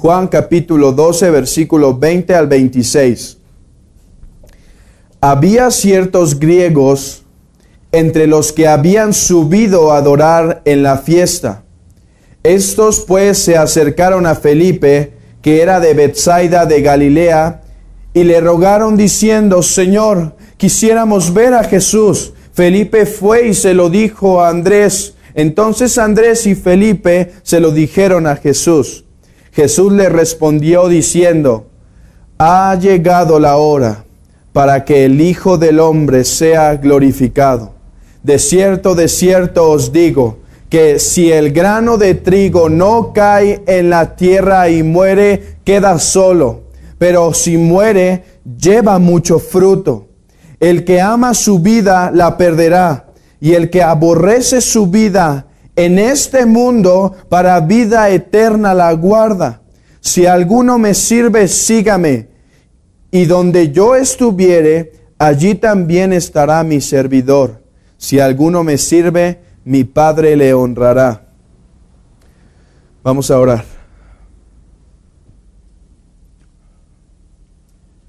Juan capítulo 12, versículo 20 al 26. Había ciertos griegos entre los que habían subido a adorar en la fiesta. Estos pues se acercaron a Felipe, que era de Betsaida de Galilea, y le rogaron diciendo: Señor, quisiéramos ver a Jesús. Felipe fue y se lo dijo a Andrés. Entonces Andrés y Felipe se lo dijeron a Jesús. Jesús le respondió diciendo: ha llegado la hora para que el Hijo del Hombre sea glorificado. De cierto os digo, que si el grano de trigo no cae en la tierra y muere, queda solo, pero si muere, lleva mucho fruto. El que ama su vida la perderá, y el que aborrece su vida en este mundo, para vida eterna la guarda. Si alguno me sirve, sígame, y donde yo estuviere, allí también estará mi servidor. Si alguno me sirve, mi Padre le honrará. Vamos a orar.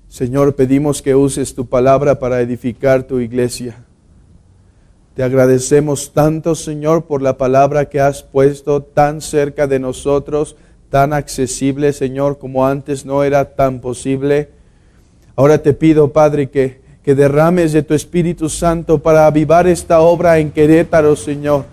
Señor, pedimos que uses tu palabra para edificar tu iglesia. Te agradecemos tanto, Señor, por la palabra que has puesto tan cerca de nosotros, tan accesible, Señor, como antes no era tan posible. Ahora te pido, Padre, que derrames de tu Espíritu Santo para avivar esta obra en Querétaro, Señor.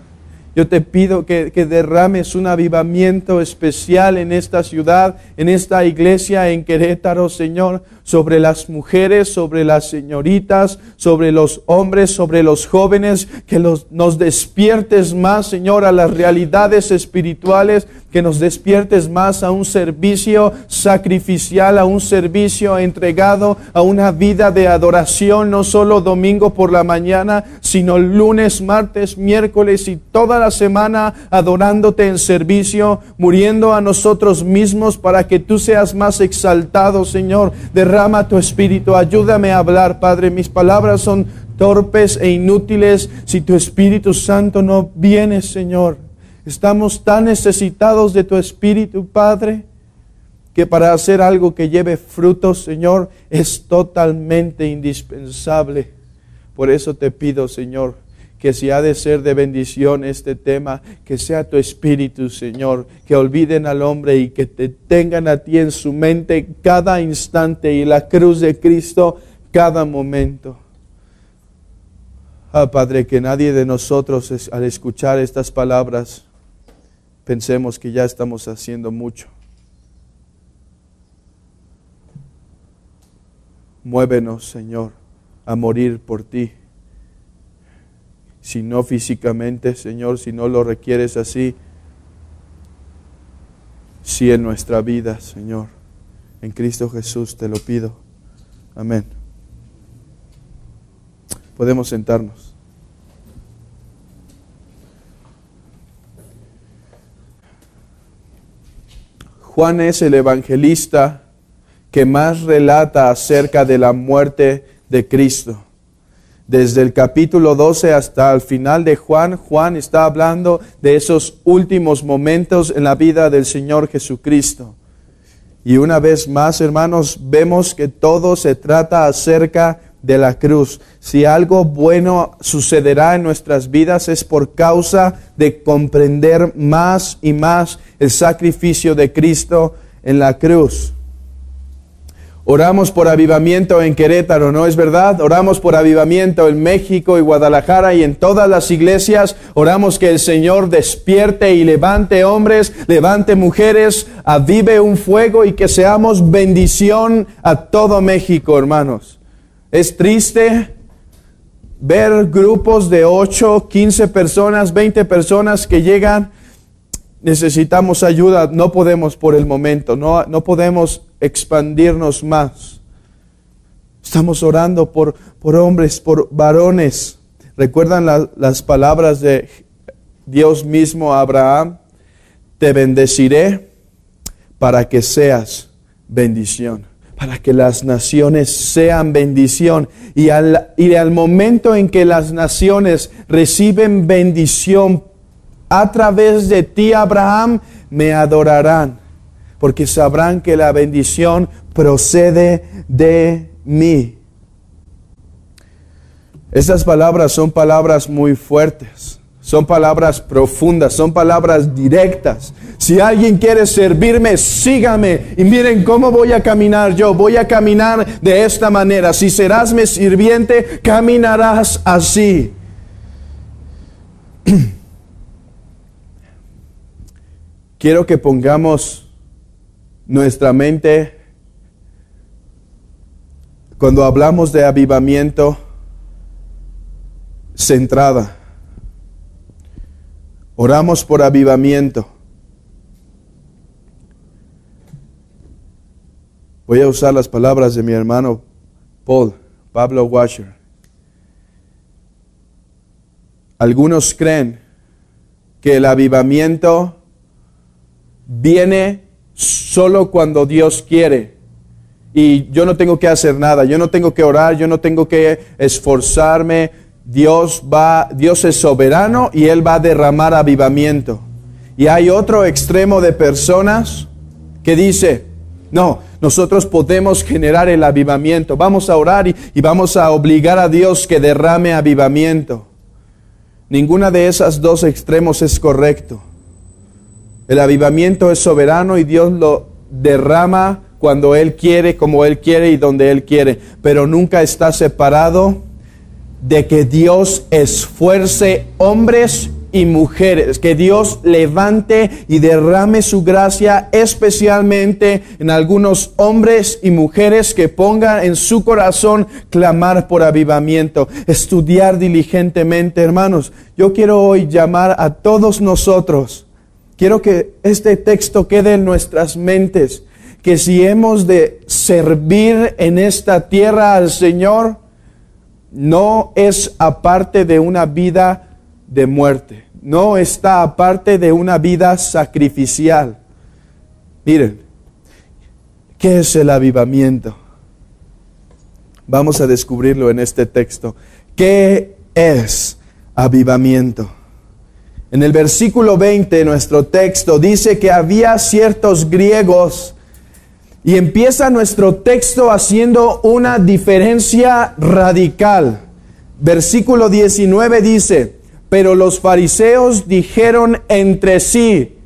Yo te pido que derrames un avivamiento especial en esta ciudad, en esta iglesia en Querétaro, Señor, sobre las mujeres, sobre las señoritas, sobre los hombres, sobre los jóvenes, que nos despiertes más, Señor, a las realidades espirituales, que nos despiertes más a un servicio sacrificial, a un servicio entregado, a una vida de adoración, no solo domingo por la mañana, sino lunes, martes, miércoles y toda la semana adorándote en servicio, muriendo a nosotros mismos para que tú seas más exaltado, Señor. Derrama tu Espíritu, ayúdame a hablar, Padre. Mis palabras son torpes e inútiles si tu Espíritu Santo no viene, Señor. Estamos tan necesitados de tu Espíritu, Padre, que para hacer algo que lleve frutos, Señor, es totalmente indispensable. Por eso te pido, Señor, que si ha de ser de bendición este tema, que sea tu Espíritu, Señor, que olviden al hombre y que te tengan a ti en su mente cada instante y la cruz de Cristo cada momento. Padre, que nadie de nosotros al escuchar estas palabras pensemos que ya estamos haciendo mucho. Muévenos, Señor, a morir por ti. Si no físicamente, Señor, si no lo requieres así, sí en nuestra vida, Señor. En Cristo Jesús te lo pido. Amén. Podemos sentarnos. Juan es el evangelista que más relata acerca de la muerte de Cristo. Desde el capítulo 12 hasta el final de Juan está hablando de esos últimos momentos en la vida del Señor Jesucristo. Y una vez más, hermanos, vemos que todo se trata acerca de la cruz. Si algo bueno sucederá en nuestras vidas es por causa de comprender más y más el sacrificio de Cristo en la cruz. Oramos por avivamiento en Querétaro, ¿no es verdad? Oramos por avivamiento en México y Guadalajara y en todas las iglesias. Oramos que el Señor despierte y levante hombres, levante mujeres, avive un fuego y que seamos bendición a todo México, hermanos. Es triste ver grupos de 8, 15 personas, 20 personas que llegan. Necesitamos ayuda, no podemos por el momento, no podemos expandirnos más. Estamos orando por hombres, por varones. ¿Recuerdan las palabras de Dios mismo a Abraham? Te bendeciré para que seas bendición, para que las naciones sean bendición. Y al momento en que las naciones reciben bendición a través de ti, Abraham, me adorarán. porque sabrán que la bendición procede de mí. Estas palabras son palabras muy fuertes, son palabras profundas, son palabras directas. Si alguien quiere servirme, sígame y miren cómo voy a caminar yo. Voy a caminar de esta manera. Si serás mi sirviente, caminarás así. Quiero que pongamos nuestra mente, cuando hablamos de avivamiento, centrada. Oramos por avivamiento. Voy a usar las palabras de mi hermano Pablo Washer. Algunos creen que el avivamiento viene solo cuando Dios quiere. Y yo no tengo que hacer nada, yo no tengo que orar, yo no tengo que esforzarme. Dios es soberano y Él va a derramar avivamiento. Y hay otro extremo de personas que dice, no, nosotros podemos generar el avivamiento. Vamos a orar y vamos a obligar a Dios que derrame avivamiento. Ninguna de esas dos extremos es correcto. El avivamiento es soberano y Dios lo derrama cuando Él quiere, como Él quiere y donde Él quiere. Pero nunca está separado de que Dios esfuerce hombres y mujeres, que Dios levante y derrame su gracia especialmente en algunos hombres y mujeres que pongan en su corazón clamar por avivamiento, estudiar diligentemente. Hermanos, yo quiero hoy llamar a todos nosotros, quiero que este texto quede en nuestras mentes, que si hemos de servir en esta tierra al Señor, no es aparte de una vida de muerte. No está aparte de una vida sacrificial. Miren, ¿qué es el avivamiento? Vamos a descubrirlo en este texto. ¿Qué es avivamiento? En el versículo 20 de nuestro texto dice que había ciertos griegos. Y empieza nuestro texto haciendo una diferencia radical. Versículo 19 dice, pero los fariseos dijeron entre sí,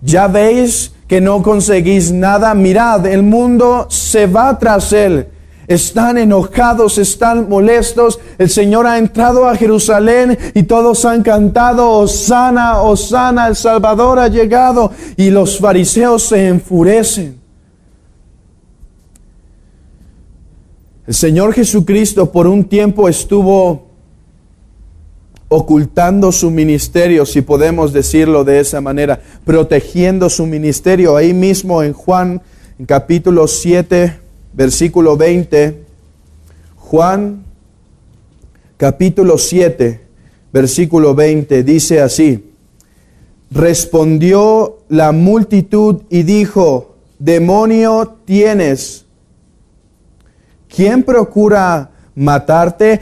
ya veis que no conseguís nada, mirad, el mundo se va tras él. Están enojados, están molestos. El Señor ha entrado a Jerusalén y todos han cantado, Hosana, Hosana, el Salvador ha llegado. Y los fariseos se enfurecen. El Señor Jesucristo por un tiempo estuvo ocultando su ministerio, si podemos decirlo de esa manera, protegiendo su ministerio. Ahí mismo en Juan, en capítulo 7, versículo 20, Juan, capítulo 7, versículo 20, dice así, respondió la multitud y dijo, demonio tienes. ¿Quién procura matarte?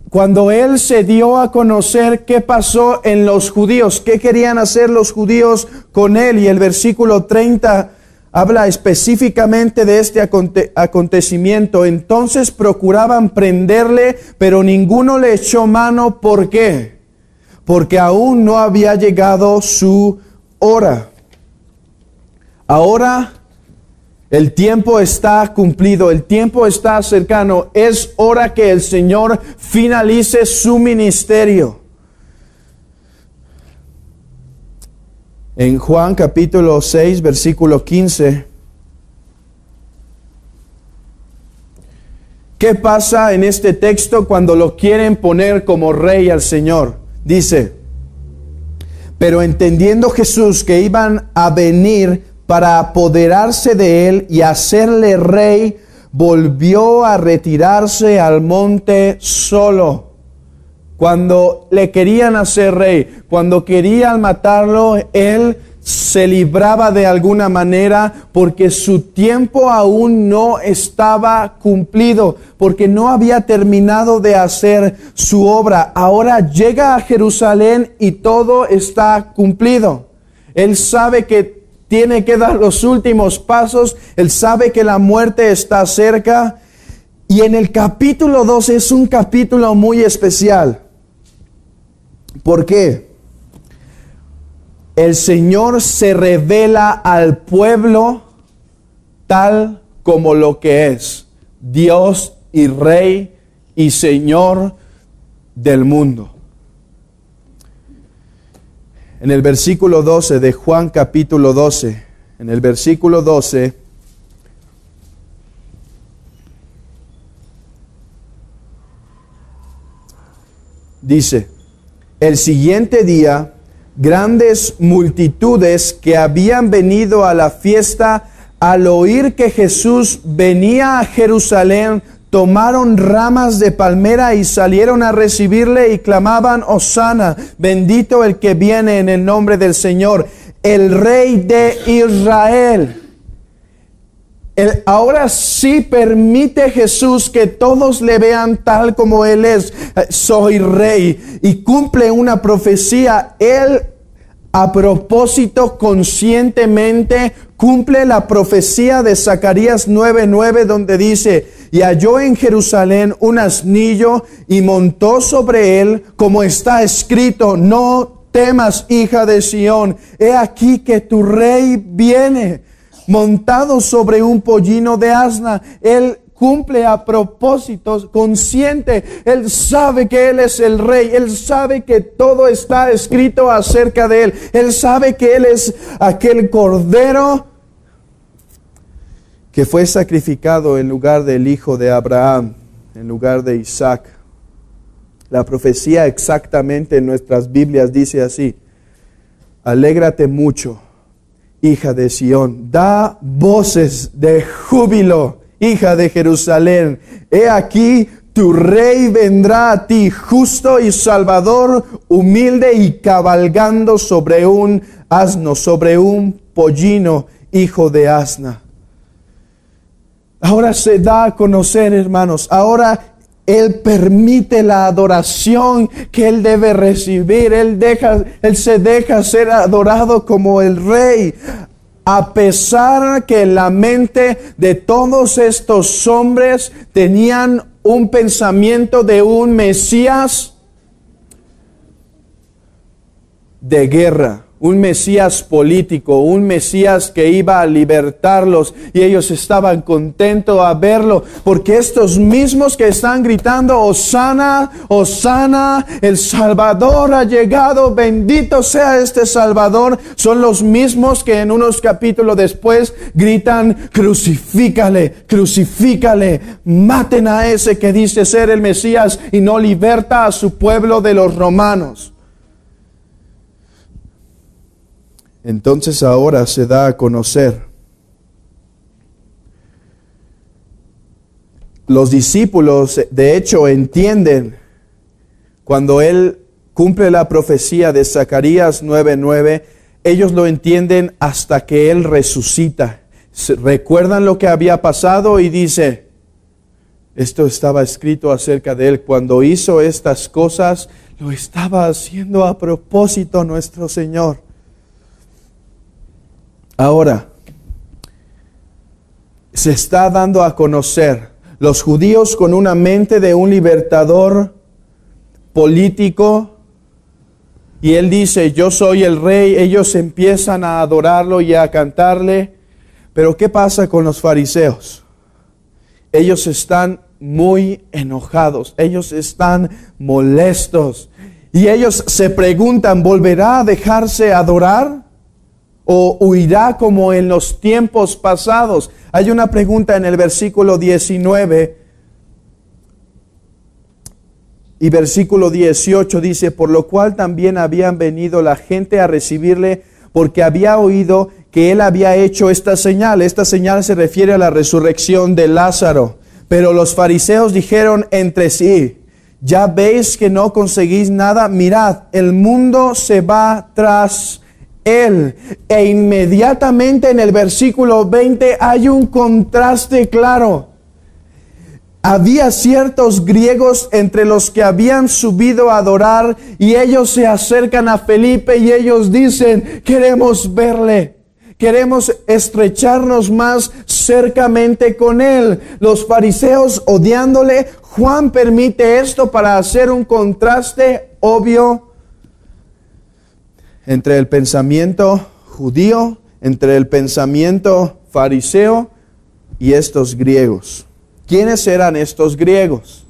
Cuando Él se dio a conocer qué pasó en los judíos, qué querían hacer los judíos con Él, y el versículo 30 habla específicamente de este acontecimiento. Entonces procuraban prenderle, pero ninguno le echó mano. ¿Por qué? Porque aún no había llegado su hora. Ahora el tiempo está cumplido, el tiempo está cercano. Es hora que el Señor finalice su ministerio. En Juan capítulo 6, versículo 15. ¿Qué pasa en este texto cuando lo quieren poner como rey al Señor? Dice, pero entendiendo Jesús que iban a venir para apoderarse de él y hacerle rey, volvió a retirarse al monte solo. Cuando le querían hacer rey, cuando querían matarlo, él se libraba de alguna manera porque su tiempo aún no estaba cumplido, porque no había terminado de hacer su obra. Ahora llega a Jerusalén y todo está cumplido. Él sabe que tiene que dar los últimos pasos. Él sabe que la muerte está cerca. Y en el capítulo 12 es un capítulo muy especial. ¿Por qué? El Señor se revela al pueblo tal como lo que es, Dios y Rey y Señor del mundo. En el versículo 12 de Juan capítulo 12, en el versículo 12, dice: el siguiente día, grandes multitudes que habían venido a la fiesta, al oír que Jesús venía a Jerusalén, tomaron ramas de palmera y salieron a recibirle y clamaban: Hosana, bendito el que viene en el nombre del Señor, el Rey de Israel. Ahora sí permite Jesús que todos le vean tal como Él es. Soy Rey. Y cumple una profecía. Él, a propósito, conscientemente, cumple la profecía de Zacarías 9:9, donde dice: y halló en Jerusalén un asnillo y montó sobre él, como está escrito: no temas, hija de Sión, he aquí que tu rey viene, montado sobre un pollino de asna. Él cumple a propósito, consciente. Él sabe que Él es el Rey. Él sabe que todo está escrito acerca de Él. Él sabe que Él es aquel Cordero que fue sacrificado en lugar del hijo de Abraham, en lugar de Isaac. La profecía exactamente en nuestras Biblias dice así: alégrate mucho, hija de Sión, da voces de júbilo, hija de Jerusalén. He aquí, tu rey vendrá a ti, justo y salvador, humilde y cabalgando sobre un asno, sobre un pollino, hijo de asna. Ahora se da a conocer, hermanos, ahora Él permite la adoración que Él debe recibir. Él se deja ser adorado como el Rey. A pesar que en la mente de todos estos hombres tenían un pensamiento de un Mesías de guerra, un Mesías político, un Mesías que iba a libertarlos, y ellos estaban contentos a verlo, porque estos mismos que están gritando: Hosana, Hosana, el Salvador ha llegado, bendito sea este Salvador, son los mismos que en unos capítulos después gritan: crucifícale, crucifícale, maten a ese que dice ser el Mesías y no liberta a su pueblo de los romanos. Entonces ahora se da a conocer. Los discípulos, de hecho, entienden cuando Él cumple la profecía de Zacarías 9:9, ellos lo entienden hasta que Él resucita. Recuerdan lo que había pasado y dice: esto estaba escrito acerca de Él. Cuando hizo estas cosas, lo estaba haciendo a propósito nuestro Señor. Ahora, se está dando a conocer. Los judíos, con una mente de un libertador político, y Él dice: yo soy el Rey. Ellos empiezan a adorarlo y a cantarle. Pero ¿qué pasa con los fariseos? Ellos están muy enojados. Ellos están molestos. Y ellos se preguntan: ¿volverá a dejarse adorar? ¿O huirá como en los tiempos pasados? Hay una pregunta en el versículo 19 y versículo 18 dice: por lo cual también habían venido la gente a recibirle, porque había oído que él había hecho esta señal. Esta señal se refiere a la resurrección de Lázaro. Pero los fariseos dijeron entre sí: ¿ya veis que no conseguís nada? Mirad, el mundo se va tras Él. E inmediatamente en el versículo 20 hay un contraste claro. Había ciertos griegos entre los que habían subido a adorar, y ellos se acercan a Felipe y ellos dicen: queremos verle, Queremos estrecharnos más cercamente con Él. Los fariseos odiándole, Juan permite esto para hacer un contraste obvio entre el pensamiento judío, entre el pensamiento fariseo y estos griegos. ¿Quiénes eran estos griegos?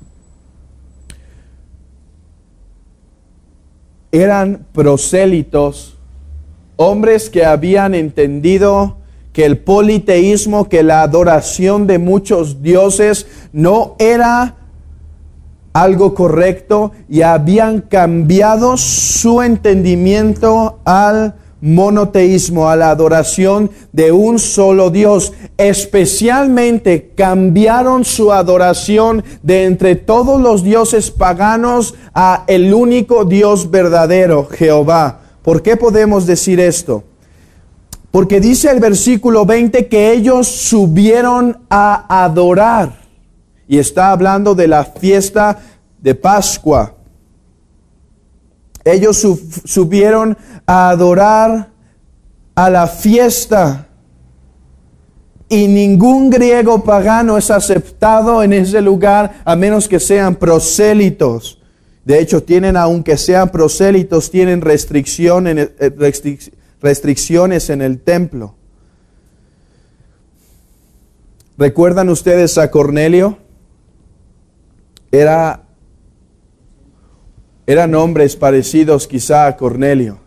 Eran prosélitos, hombres que habían entendido que el politeísmo, que la adoración de muchos dioses no era algo correcto y habían cambiado su entendimiento al monoteísmo, a la adoración de un solo Dios. Especialmente cambiaron su adoración de entre todos los dioses paganos a el único Dios verdadero, Jehová. ¿Por qué podemos decir esto? Porque dice el versículo 20 que ellos subieron a adorar. Y está hablando de la fiesta de Pascua. Ellos subieron a adorar a la fiesta. Y ningún griego pagano es aceptado en ese lugar a menos que sean prosélitos. De hecho, aunque sean prosélitos, tienen restricciones en el templo. ¿Recuerdan ustedes a Cornelio? Eran hombres parecidos quizá a Cornelio.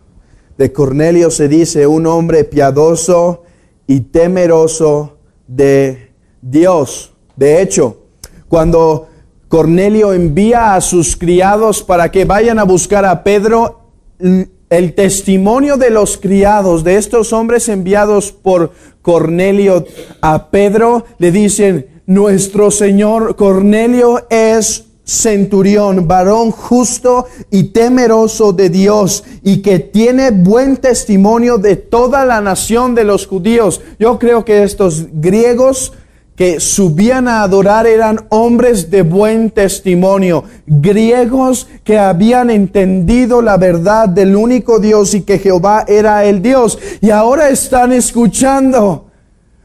De Cornelio se dice un hombre piadoso y temeroso de Dios. De hecho, cuando Cornelio envía a sus criados para que vayan a buscar a Pedro, el testimonio de los criados, de estos hombres enviados por Cornelio a Pedro, le dicen: nuestro señor Cornelio es centurión, varón justo y temeroso de Dios, y que tiene buen testimonio de toda la nación de los judíos. Yo creo que estos griegos que subían a adorar eran hombres de buen testimonio, griegos que habían entendido la verdad del único Dios y que Jehová era el Dios. Y ahora están escuchando.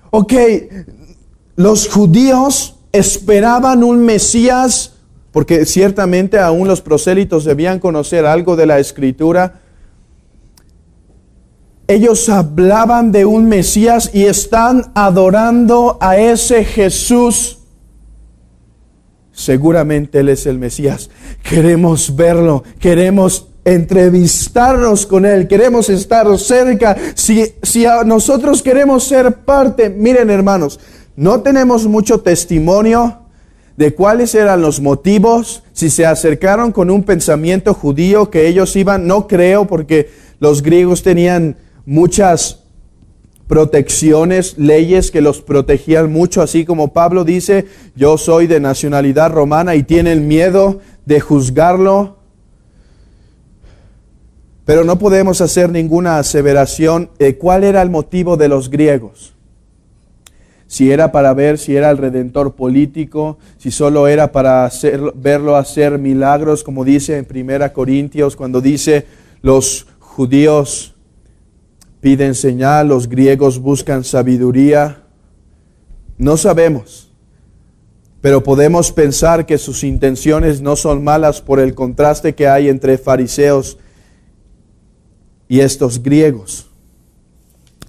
Ok, los judíos esperaban un Mesías, porque ciertamente aún los prosélitos debían conocer algo de la Escritura. Ellos hablaban de un Mesías y están adorando a ese Jesús. Seguramente Él es el Mesías. Queremos verlo, queremos entrevistarnos con Él, queremos estar cerca. Si nosotros queremos ser parte, miren hermanos, no tenemos mucho testimonio de cuáles eran los motivos, si se acercaron con un pensamiento judío que ellos iban, no creo, porque los griegos tenían muchas protecciones, leyes que los protegían mucho, así como Pablo dice: yo soy de nacionalidad romana, y tienen miedo de juzgarlo. Pero no podemos hacer ninguna aseveración de cuál era el motivo de los griegos. Si era para ver si era el redentor político, si solo era para verlo hacer milagros, como dice en 1 Corintios, cuando dice: los judíos piden señal, los griegos buscan sabiduría. No sabemos, pero podemos pensar que sus intenciones no son malas por el contraste que hay entre fariseos y estos griegos.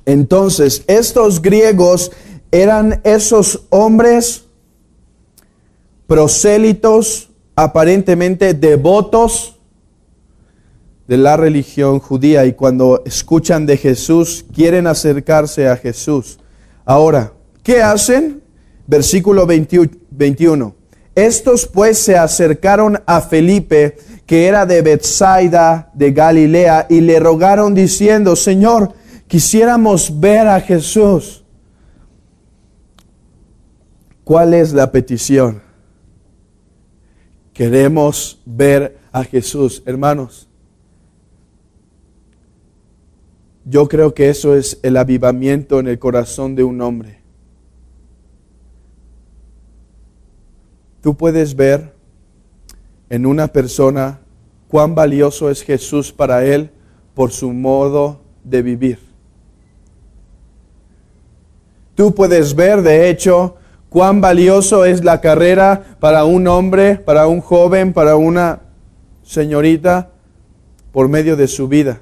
Entonces, estos griegos eran esos hombres prosélitos, aparentemente devotos de la religión judía, y cuando escuchan de Jesús quieren acercarse a Jesús. Ahora, ¿qué hacen? Versículo 21. Estos pues se acercaron a Felipe, que era de Betsaida de Galilea, y le rogaron diciendo: Señor, quisiéramos ver a Jesús. ¿Cuál es la petición? Queremos ver a Jesús. Hermanos, yo creo que eso es el avivamiento en el corazón de un hombre. Tú puedes ver en una persona cuán valioso es Jesús para él por su modo de vivir. Tú puedes ver, de hecho, cuán valioso es la carrera para un hombre, para un joven, para una señorita, por medio de su vida.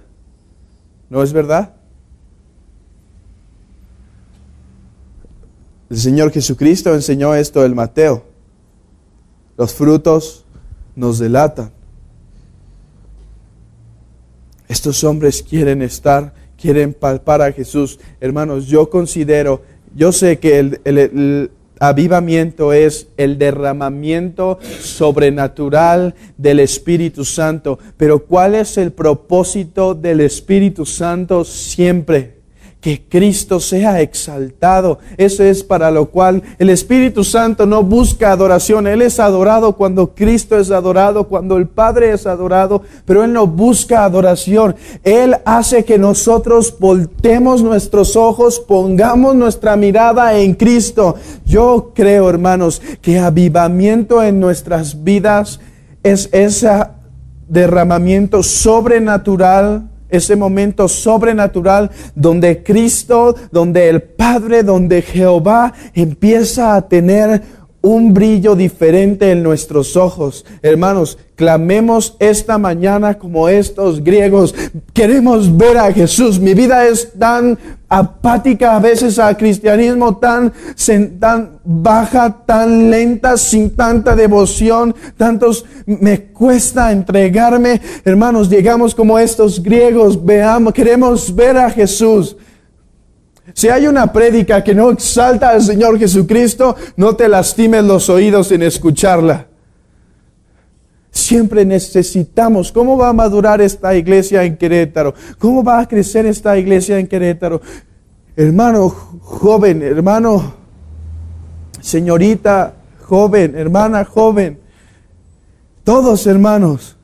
¿No es verdad? El Señor Jesucristo enseñó esto en Mateo. Los frutos nos delatan. Estos hombres quieren palpar a Jesús. Hermanos, yo sé que el avivamiento es el derramamiento sobrenatural del Espíritu Santo. Pero ¿cuál es el propósito del Espíritu Santo siempre? Que Cristo sea exaltado. Eso es para lo cual el Espíritu Santo no busca adoración. Él es adorado cuando Cristo es adorado, cuando el Padre es adorado, pero Él no busca adoración. Él hace que nosotros voltemos nuestros ojos, pongamos nuestra mirada en Cristo. Yo creo, hermanos, que avivamiento en nuestras vidas es ese derramamiento sobrenatural, ese momento sobrenatural donde Cristo, donde el Padre, donde Jehová empieza a tener un brillo diferente en nuestros ojos. Hermanos, clamemos esta mañana como estos griegos. Queremos ver a Jesús. Mi vida es tan apática a veces al cristianismo, tan baja, tan lenta, sin tanta devoción, me cuesta entregarme. Hermanos, llegamos como estos griegos, queremos ver a Jesús. Si hay una prédica que no exalta al Señor Jesucristo, no te lastimes los oídos en escucharla. Siempre necesitamos. ¿Cómo va a madurar esta iglesia en Querétaro? ¿Cómo va a crecer esta iglesia en Querétaro? Hermano joven, hermano, señorita joven, hermana joven, todos hermanos.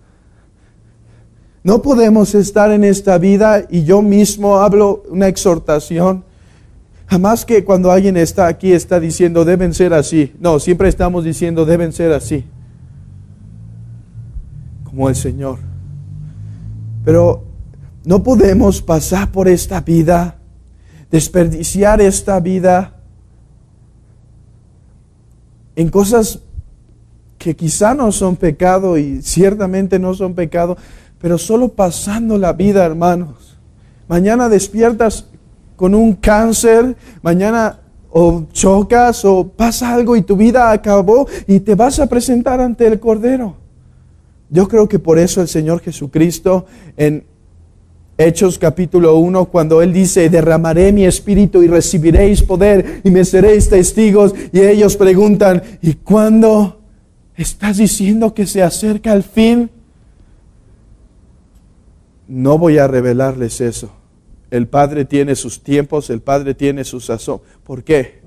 No podemos estar en esta vida, y yo mismo hablo una exhortación. Jamás que cuando alguien está aquí está diciendo deben ser así. No, siempre estamos diciendo deben ser así, como el Señor. Pero no podemos pasar por esta vida, desperdiciar esta vida en cosas que quizá no son pecado y ciertamente no son pecado, pero solo pasando la vida, hermanos. Mañana despiertas con un cáncer, mañana o chocas o pasa algo y tu vida acabó y te vas a presentar ante el Cordero. Yo creo que por eso el Señor Jesucristo en Hechos capítulo 1, cuando Él dice, derramaré mi espíritu y recibiréis poder y me seréis testigos, y ellos preguntan, ¿y cuándo estás diciendo que se acerca el fin? No voy a revelarles eso. El Padre tiene sus tiempos, el Padre tiene su sazón. ¿Por qué?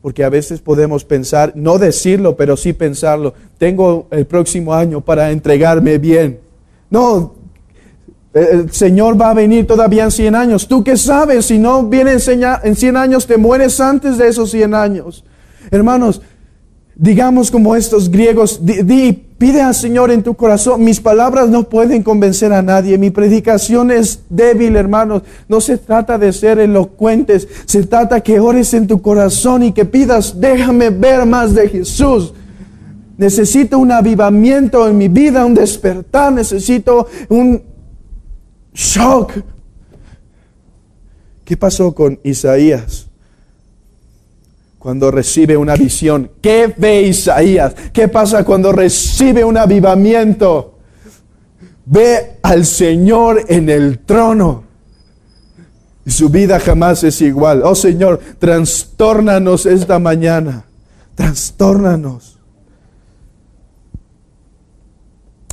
Porque a veces podemos pensar, no decirlo, pero sí pensarlo. Tengo el próximo año para entregarme bien. No, el Señor va a venir todavía en 100 años. ¿Tú qué sabes? Si no viene en 100 años, te mueres antes de esos 100 años. Hermanos, digamos como estos griegos, pide al Señor en tu corazón. Mis palabras no pueden convencer a nadie. Mi predicación es débil, hermanos. No se trata de ser elocuentes. Se trata que ores en tu corazón y que pidas, déjame ver más de Jesús. Necesito un avivamiento en mi vida, un despertar. Necesito un shock. ¿Qué pasó con Isaías? Cuando recibe una visión, ¿qué ve Isaías? ¿Qué pasa cuando recibe un avivamiento? Ve al Señor en el trono. Y su vida jamás es igual. Oh Señor, trastórnanos esta mañana. Trastórnanos.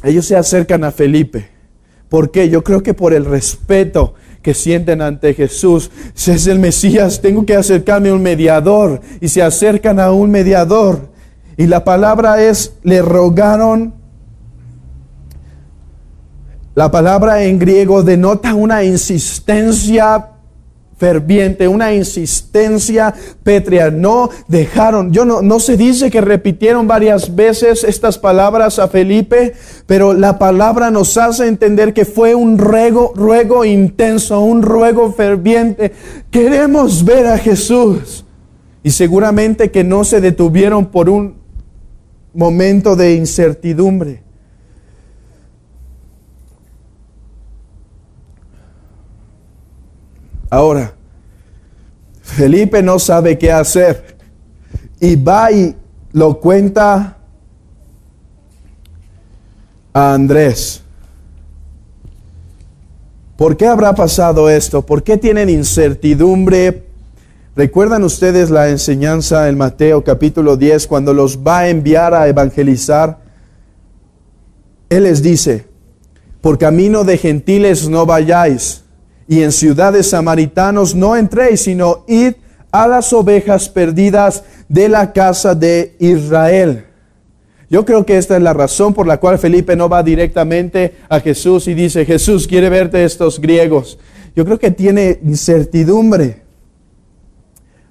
Ellos se acercan a Felipe. ¿Por qué? Yo creo que por el respeto que sienten ante Jesús. Si es el Mesías, tengo que acercarme a un mediador. Y se acercan a un mediador. Y la palabra es, le rogaron. La palabra en griego denota una insistencia ferviente, una insistencia pétrea. No dejaron, no se dice que repitieron varias veces estas palabras a Felipe, pero la palabra nos hace entender que fue un ruego intenso, un ruego ferviente. Queremos ver a Jesús. Y seguramente que no se detuvieron por un momento de incertidumbre. Ahora, Felipe no sabe qué hacer y va y lo cuenta a Andrés. ¿Por qué habrá pasado esto? ¿Por qué tienen incertidumbre? ¿Recuerdan ustedes la enseñanza en Mateo capítulo 10 cuando los va a enviar a evangelizar? Él les dice, por camino de gentiles no vayáis, y en ciudades samaritanos no entréis, sino id a las ovejas perdidas de la casa de Israel. Yo creo que esta es la razón por la cual Felipe no va directamente a Jesús y dice, Jesús, quiere verte estos griegos. Yo creo que tiene incertidumbre.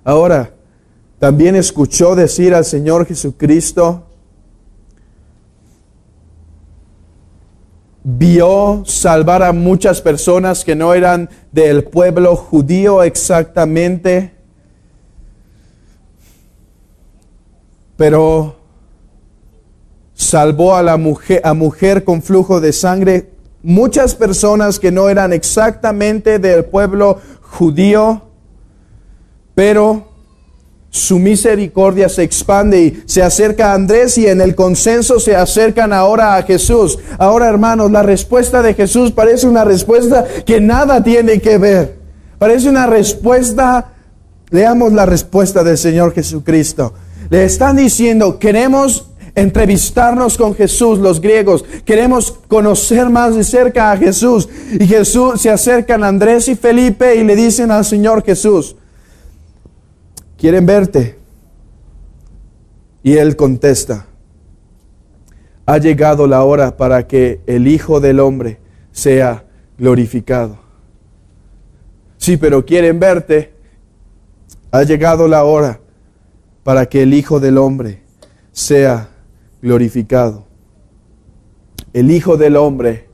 Ahora, también escuchó decir al Señor Jesucristo, vio salvar a muchas personas que no eran del pueblo judío exactamente, pero salvó a la mujer con flujo de sangre, muchas personas que no eran exactamente del pueblo judío, pero su misericordia se expande y se acerca a Andrés y en el consenso se acercan ahora a Jesús. Ahora, hermanos, la respuesta de Jesús parece una respuesta que nada tiene que ver. Parece una respuesta, leamos la respuesta del Señor Jesucristo. Le están diciendo, queremos entrevistarnos con Jesús, los griegos, queremos conocer más de cerca a Jesús. Y Jesús se acercan a Andrés y Felipe y le dicen al Señor Jesús, ¿quieren verte? Y él contesta, ha llegado la hora para que el Hijo del Hombre sea glorificado. Sí, pero quieren verte. Ha llegado la hora para que el Hijo del Hombre sea glorificado. El Hijo del Hombre,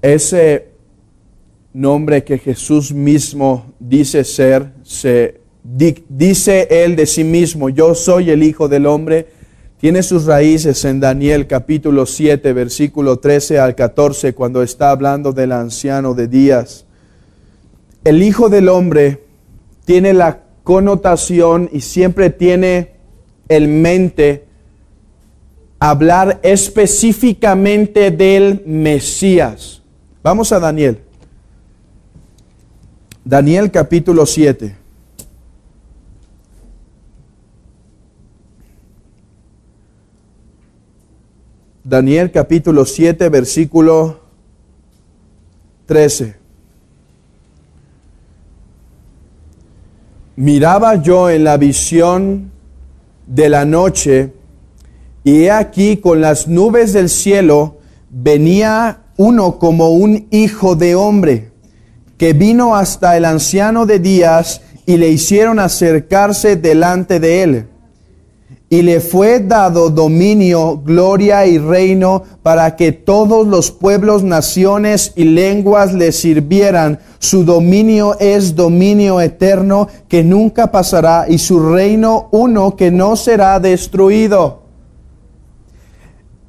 ese nombre que Jesús mismo dice ser, dice Él de sí mismo, yo soy el Hijo del Hombre, tiene sus raíces en Daniel capítulo 7, versículo 13 al 14, cuando está hablando del anciano de días. El Hijo del Hombre tiene la connotación y siempre tiene en mente hablar específicamente del Mesías. Vamos a Daniel. Daniel capítulo 7. Daniel capítulo 7, versículo 13. Miraba yo en la visión de la noche, y he aquí con las nubes del cielo venía uno como un hijo de hombre, que vino hasta el anciano de días y le hicieron acercarse delante de él. Y le fue dado dominio, gloria y reino para que todos los pueblos, naciones y lenguas le sirvieran. Su dominio es dominio eterno que nunca pasará y su reino uno que no será destruido.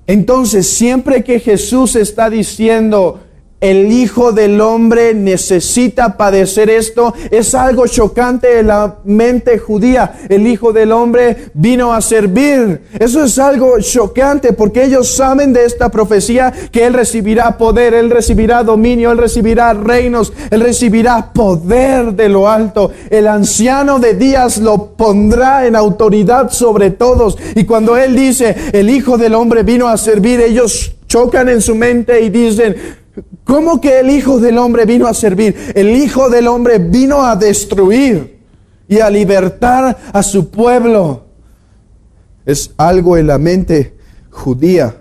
Entonces, siempre que Jesús está diciendo, el Hijo del Hombre necesita padecer esto, es algo chocante en la mente judía. El Hijo del Hombre vino a servir. Eso es algo chocante porque ellos saben de esta profecía que Él recibirá poder, Él recibirá dominio, Él recibirá reinos, Él recibirá poder de lo alto. El anciano de días lo pondrá en autoridad sobre todos. Y cuando Él dice, el Hijo del Hombre vino a servir, ellos chocan en su mente y dicen, ¿cómo que el Hijo del Hombre vino a servir? El Hijo del Hombre vino a destruir y a libertar a su pueblo. Es algo en la mente judía.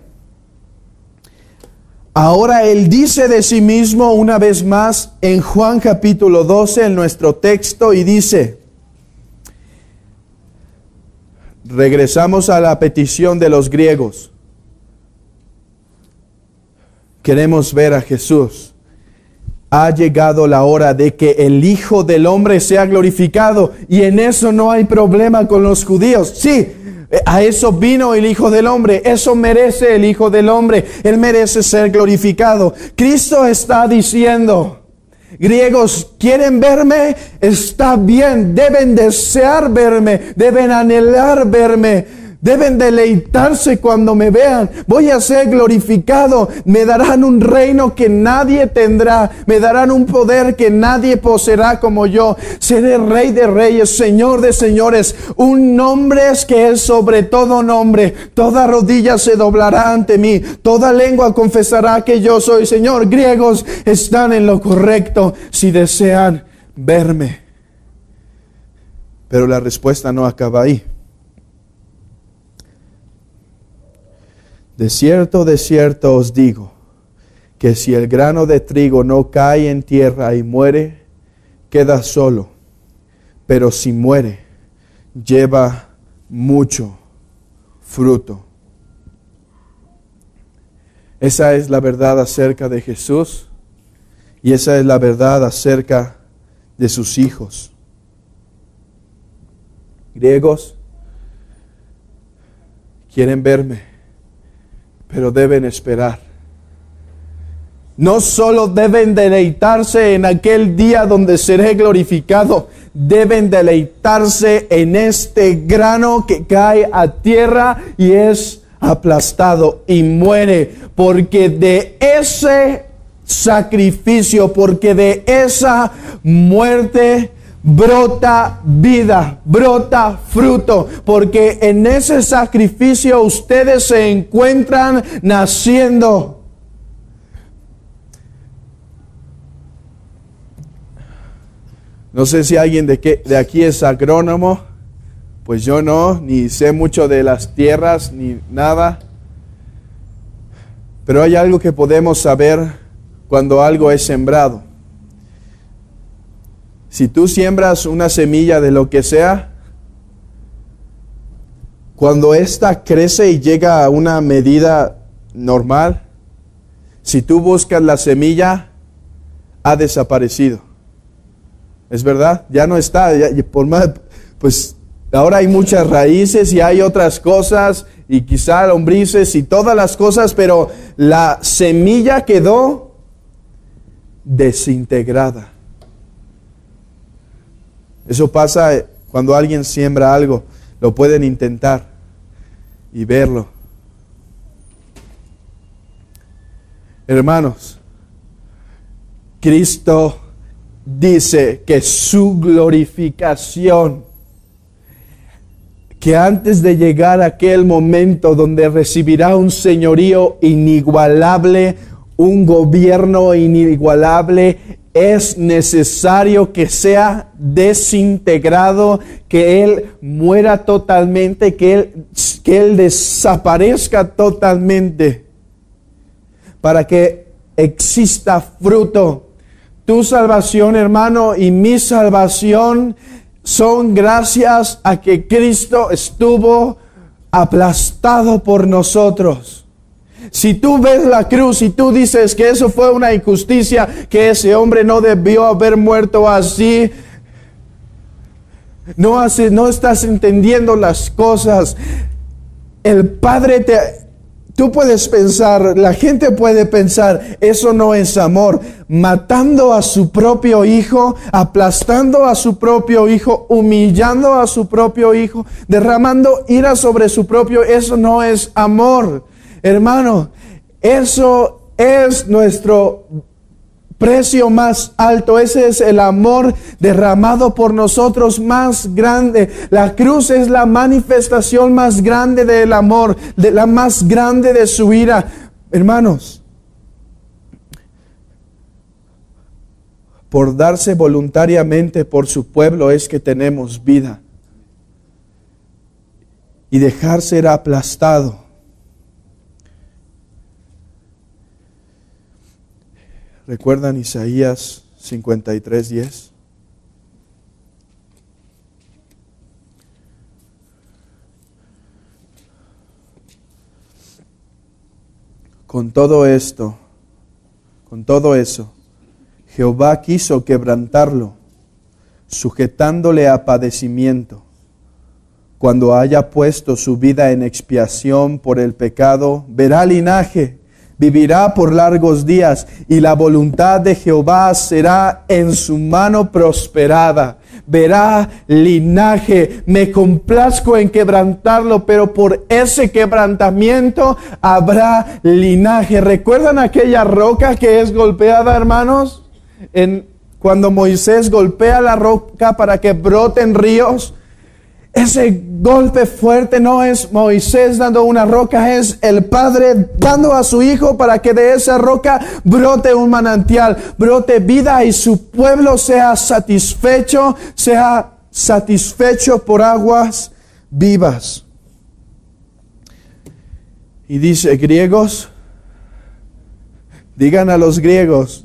Ahora Él dice de sí mismo una vez más en Juan capítulo 12, en nuestro texto, y dice, regresamos a la petición de los griegos. Queremos ver a Jesús. ha llegado la hora de que el Hijo del Hombre sea glorificado. Y en eso no hay problema con los judíos. Sí, a eso vino el Hijo del Hombre. Eso merece el Hijo del Hombre. Él merece ser glorificado. Cristo está diciendo: griegos, ¿quieren verme? Está bien, deben desear verme, deben anhelar verme, deben deleitarse cuando me vean. Voy a ser glorificado, me darán un reino que nadie tendrá, me darán un poder que nadie poseerá como yo. Seré Rey de reyes, Señor de señores, un nombre que es sobre todo nombre. Toda rodilla se doblará ante mí, toda lengua confesará que yo soy Señor. Griegos, están en lo correcto si desean verme. Pero la respuesta no acaba ahí. De cierto os digo, que si el grano de trigo no cae en tierra y muere, queda solo. Pero si muere, lleva mucho fruto. Esa es la verdad acerca de Jesús, y esa es la verdad acerca de sus hijos. Griegos, quieren verme, pero deben esperar. No solo deben deleitarse en aquel día donde seré glorificado, deben deleitarse en este grano que cae a tierra y es aplastado y muere, porque de ese sacrificio, porque de esa muerte brota vida, brota fruto, porque en ese sacrificio ustedes se encuentran naciendo. No sé si alguien de aquí es agrónomo, pues yo no, ni sé mucho de las tierras, ni nada. Pero hay algo que podemos saber cuando algo es sembrado. Si tú siembras una semilla de lo que sea, cuando ésta crece y llega a una medida normal, si tú buscas la semilla, ha desaparecido. ¿Es verdad? Ya no está. Por más, pues ahora hay muchas raíces y hay otras cosas, y quizá lombrices y todas las cosas, pero la semilla quedó desintegrada. Eso pasa cuando alguien siembra algo. Lo pueden intentar y verlo. Hermanos, Cristo dice que su glorificación, que antes de llegar a aquel momento donde recibirá un señorío inigualable, un gobierno inigualable, es necesario que sea desintegrado, que Él muera totalmente, que Él desaparezca totalmente, para que exista fruto. Tu salvación, hermano, y mi salvación son gracias a que Cristo estuvo aplastado por nosotros. Si tú ves la cruz y tú dices que eso fue una injusticia, que ese hombre no debió haber muerto así, no estás entendiendo las cosas. El Padre tú puedes pensar, la gente puede pensar, eso no es amor. Matando a su propio hijo, aplastando a su propio hijo, humillando a su propio hijo, derramando ira sobre su propio, eso no es amor. Hermano, eso es nuestro precio más alto. Ese es el amor derramado por nosotros más grande. La cruz es la manifestación más grande del amor, de la más grande de su ira. Hermanos, por darse voluntariamente por su pueblo es que tenemos vida. Y dejar ser aplastado. ¿Recuerdan Isaías 53:10? Con todo eso, Jehová quiso quebrantarlo, sujetándole a padecimiento. Cuando haya puesto su vida en expiación por el pecado, verá linaje, vivirá por largos días, y la voluntad de Jehová será en su mano prosperada. Verá linaje, me complazco en quebrantarlo, pero por ese quebrantamiento habrá linaje. ¿Recuerdan aquella roca que es golpeada, hermanos? Cuando Moisés golpea la roca para que broten ríos, ese golpe fuerte no es Moisés dando una roca, es el Padre dando a su Hijo para que de esa roca brote un manantial, brote vida y su pueblo sea satisfecho por aguas vivas. Y dice, griegos, digan a los griegos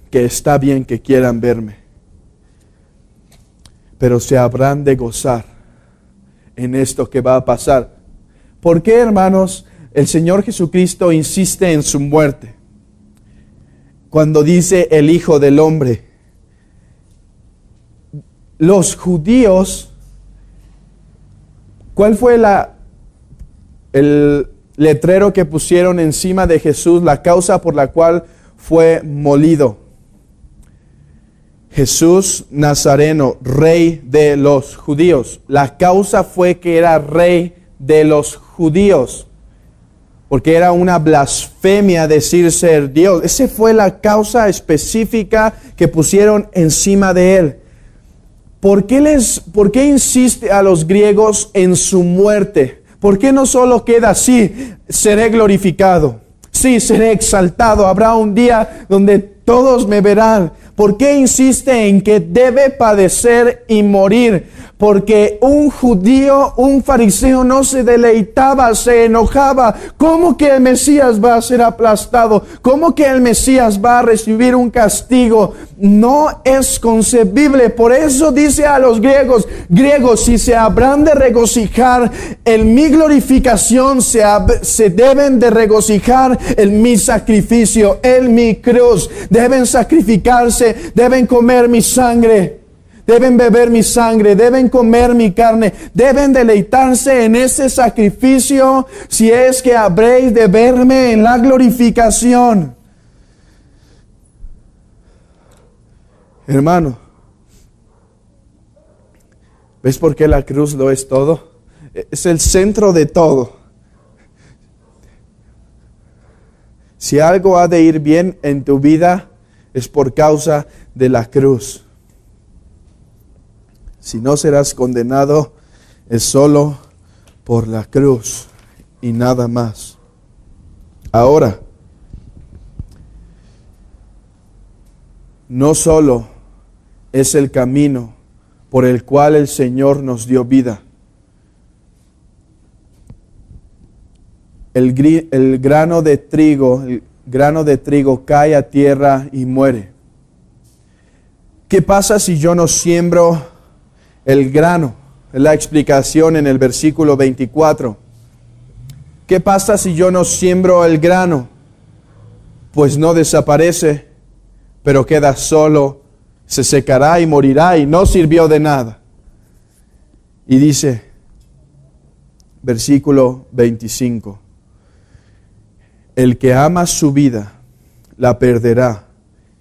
que está bien que quieran verme, pero se habrán de gozar en esto que va a pasar. ¿Por qué, hermanos, el Señor Jesucristo insiste en su muerte? Cuando dice el Hijo del Hombre, los judíos, ¿cuál fue el letrero que pusieron encima de Jesús, la causa por la cual fue molido? Jesús Nazareno, rey de los judíos. La causa fue que era rey de los judíos, porque era una blasfemia decir ser Dios. Esa fue la causa específica que pusieron encima de él. ¿Por qué insiste a los griegos en su muerte? ¿Por qué no solo queda así? Seré glorificado, sí, seré exaltado, habrá un día donde todos me verán. ¿Por qué insiste en que debe padecer y morir? Porque un judío, un fariseo no se deleitaba, se enojaba. ¿Cómo que el Mesías va a ser aplastado? ¿Cómo que el Mesías va a recibir un castigo? No es concebible. Por eso dice a los griegos, si se habrán de regocijar en mi glorificación, se deben de regocijar en mi sacrificio, en mi cruz. Deben sacrificarse, deben comer mi sangre, deben beber mi sangre, deben comer mi carne, deben deleitarse en ese sacrificio si es que habréis de verme en la glorificación. Hermano, ¿ves por qué la cruz lo es todo? Es el centro de todo. Si algo ha de ir bien en tu vida, es por causa de la cruz. Si no serás condenado, es solo por la cruz y nada más. Ahora, no solo es el camino por el cual el Señor nos dio vida. El grano de trigo cae a tierra y muere. ¿Qué pasa si yo no siembro el grano? Es la explicación en el versículo 24. ¿Qué pasa si yo no siembro el grano? Pues no desaparece, pero queda solo, se secará y morirá y no sirvió de nada. Y dice, versículo 25. El que ama su vida, la perderá.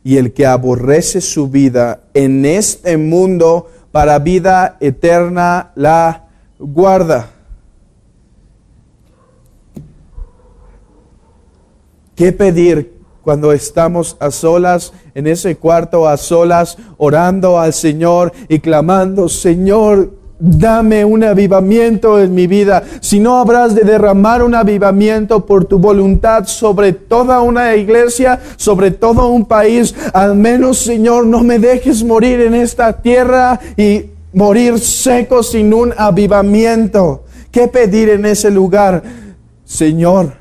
Y el que aborrece su vida en este mundo, para vida eterna la guarda. ¿Qué pedir cuando estamos a solas, en ese cuarto a solas, orando al Señor y clamando, Señor, dame un avivamiento en mi vida? Si no habrás de derramar un avivamiento por tu voluntad sobre toda una iglesia, sobre todo un país, al menos, Señor, no me dejes morir en esta tierra y morir seco sin un avivamiento. ¿Qué pedir en ese lugar? Señor,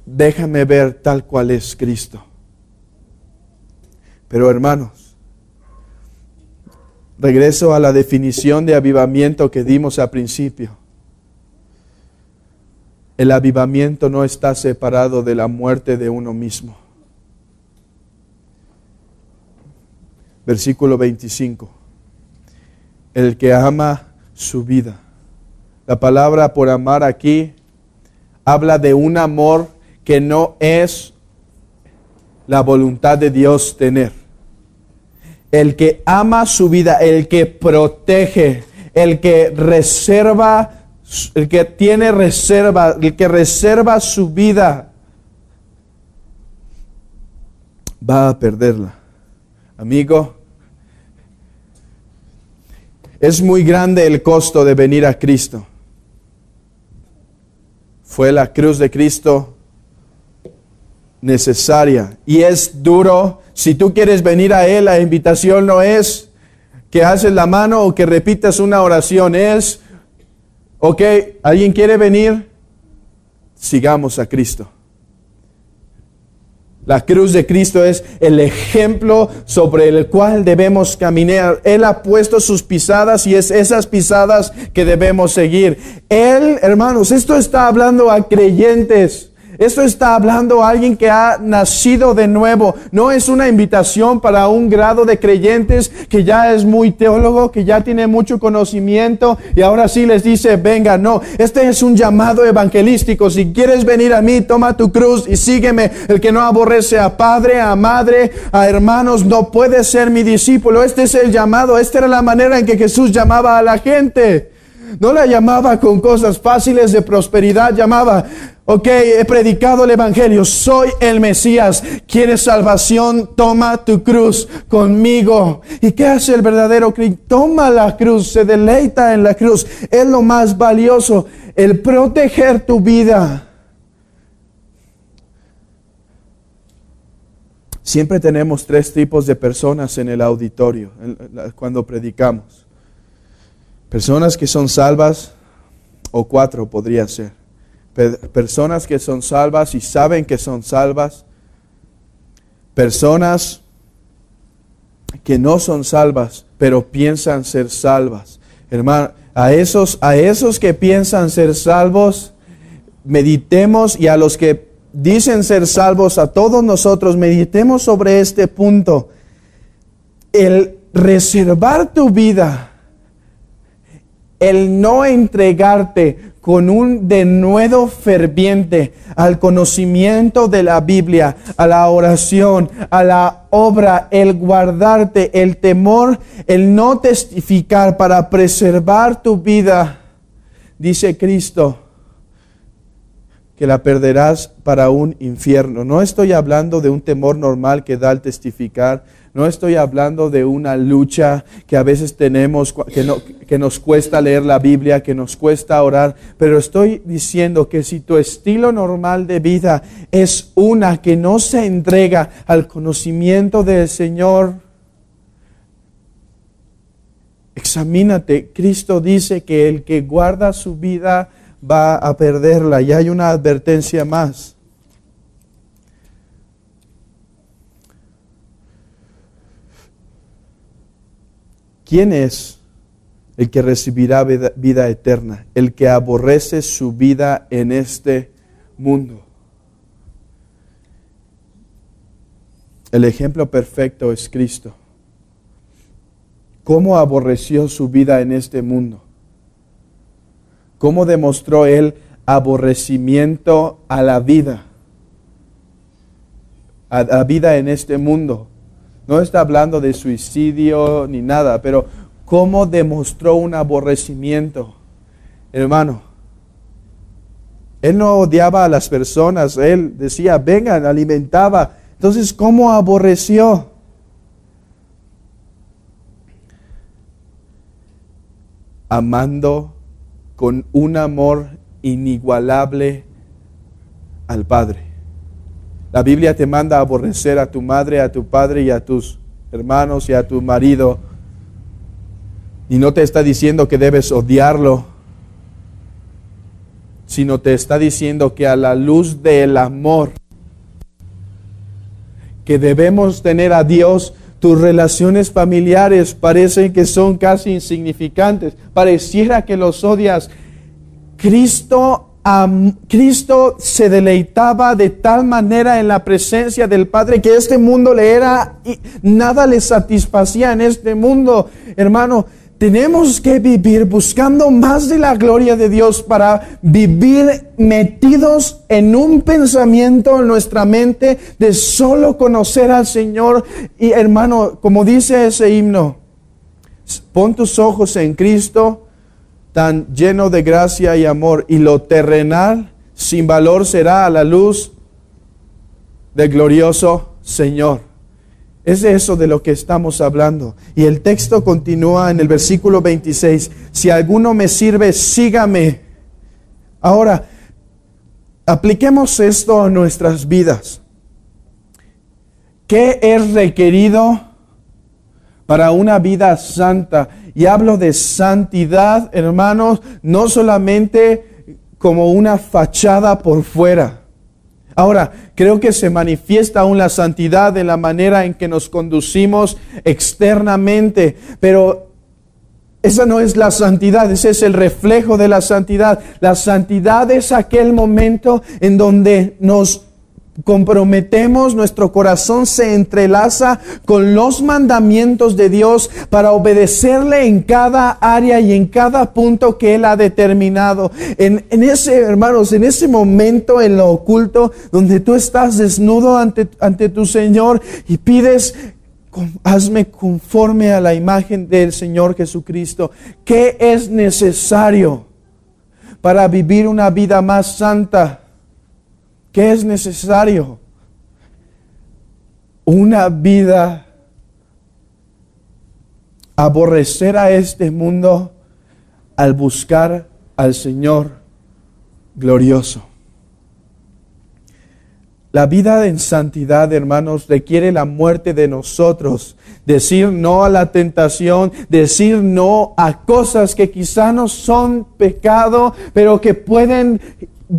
déjame ver tal cual es Cristo. Pero hermanos, regreso a la definición de avivamiento que dimos al principio. El avivamiento no está separado de la muerte de uno mismo. Versículo 25. El que ama su vida. La palabra por amar aquí habla de un amor que no es la voluntad de Dios tener. El que ama su vida, el que protege, el que reserva, el que tiene reserva, el que reserva su vida, va a perderla. Amigo, es muy grande el costo de venir a Cristo. Fue la cruz de Cristo necesaria y es duro. Si tú quieres venir a Él, la invitación no es que haces la mano o que repitas una oración, es, ok, ¿alguien quiere venir? Sigamos a Cristo. La cruz de Cristo es el ejemplo sobre el cual debemos caminar. Él ha puesto sus pisadas y es esas pisadas que debemos seguir. Él, hermanos, esto está hablando a creyentes. Esto está hablando a alguien que ha nacido de nuevo. No es una invitación para un grado de creyentes que ya es muy teólogo, que ya tiene mucho conocimiento y ahora sí les dice, venga, no. Este es un llamado evangelístico. Si quieres venir a mí, toma tu cruz y sígueme. El que no aborrece a padre, a madre, a hermanos, no puede ser mi discípulo. Este es el llamado. Esta era la manera en que Jesús llamaba a la gente. No la llamaba con cosas fáciles de prosperidad, llamaba, ok, he predicado el evangelio, soy el Mesías, ¿quieres salvación? Toma tu cruz conmigo. ¿Y qué hace el verdadero cristiano? Toma la cruz, se deleita en la cruz, es lo más valioso, el proteger tu vida. Siempre tenemos 3 tipos de personas en el auditorio cuando predicamos. Personas que son salvas, o 4 podría ser. Personas que son salvas y saben que son salvas. Personas que no son salvas, pero piensan ser salvas. Hermano, a esos que piensan ser salvos, meditemos, y a los que dicen ser salvos, a todos nosotros, meditemos sobre este punto. El reservar tu vida, el no entregarte con un denuedo ferviente al conocimiento de la Biblia, a la oración, a la obra, el guardarte, el temor, el no testificar para preservar tu vida, dice Cristo, que la perderás para un infierno. No estoy hablando de un temor normal que da al testificar. No estoy hablando de una lucha que a veces tenemos, que nos cuesta leer la Biblia, que nos cuesta orar. Pero estoy diciendo que si tu estilo normal de vida es una que no se entrega al conocimiento del Señor, examínate. Cristo dice que el que guarda su vida va a perderla. Y hay una advertencia más. ¿Quién es el que recibirá vida eterna? El que aborrece su vida en este mundo. El ejemplo perfecto es Cristo. ¿Cómo aborreció su vida en este mundo? ¿Cómo demostró Él aborrecimiento a la vida? A la vida en este mundo. No está hablando de suicidio ni nada, pero ¿cómo demostró un aborrecimiento? Hermano, Él no odiaba a las personas, Él decía, vengan, alimentaba. Entonces, ¿cómo aborreció? Amando con un amor inigualable al Padre. La Biblia te manda a aborrecer a tu madre, a tu padre y a tus hermanos y a tu marido. Y no te está diciendo que debes odiarlo, sino te está diciendo que a la luz del amor que debemos tener a Dios, tus relaciones familiares parecen que son casi insignificantes. Pareciera que los odias. Cristo Cristo se deleitaba de tal manera en la presencia del Padre que este mundo le era, y nada le satisfacía en este mundo. Hermano, tenemos que vivir buscando más de la gloria de Dios para vivir metidos en un pensamiento en nuestra mente de solo conocer al Señor. Y hermano, como dice ese himno, pon tus ojos en Cristo, tan lleno de gracia y amor, y lo terrenal sin valor será a la luz del glorioso Señor. Es de eso de lo que estamos hablando. Y el texto continúa en el versículo 26. Si alguno me sirve, sígame. Ahora, apliquemos esto a nuestras vidas. ¿Qué es requerido para una vida santa? Y hablo de santidad, hermanos, no solamente como una fachada por fuera. Ahora, creo que se manifiesta aún la santidad en la manera en que nos conducimos externamente, pero esa no es la santidad, ese es el reflejo de la santidad. La santidad es aquel momento en donde nos comprometemos, nuestro corazón se entrelaza con los mandamientos de Dios para obedecerle en cada área y en cada punto que Él ha determinado. En ese, hermanos, en ese momento en lo oculto, donde tú estás desnudo ante tu Señor y pides: hazme conforme a la imagen del Señor Jesucristo. ¿Qué es necesario para vivir una vida más santa? ¿Qué es necesario? Una vida, aborrecer a este mundo al buscar al Señor glorioso. La vida en santidad, hermanos, requiere la muerte de nosotros. Decir no a la tentación, decir no a cosas que quizá no son pecado, pero que pueden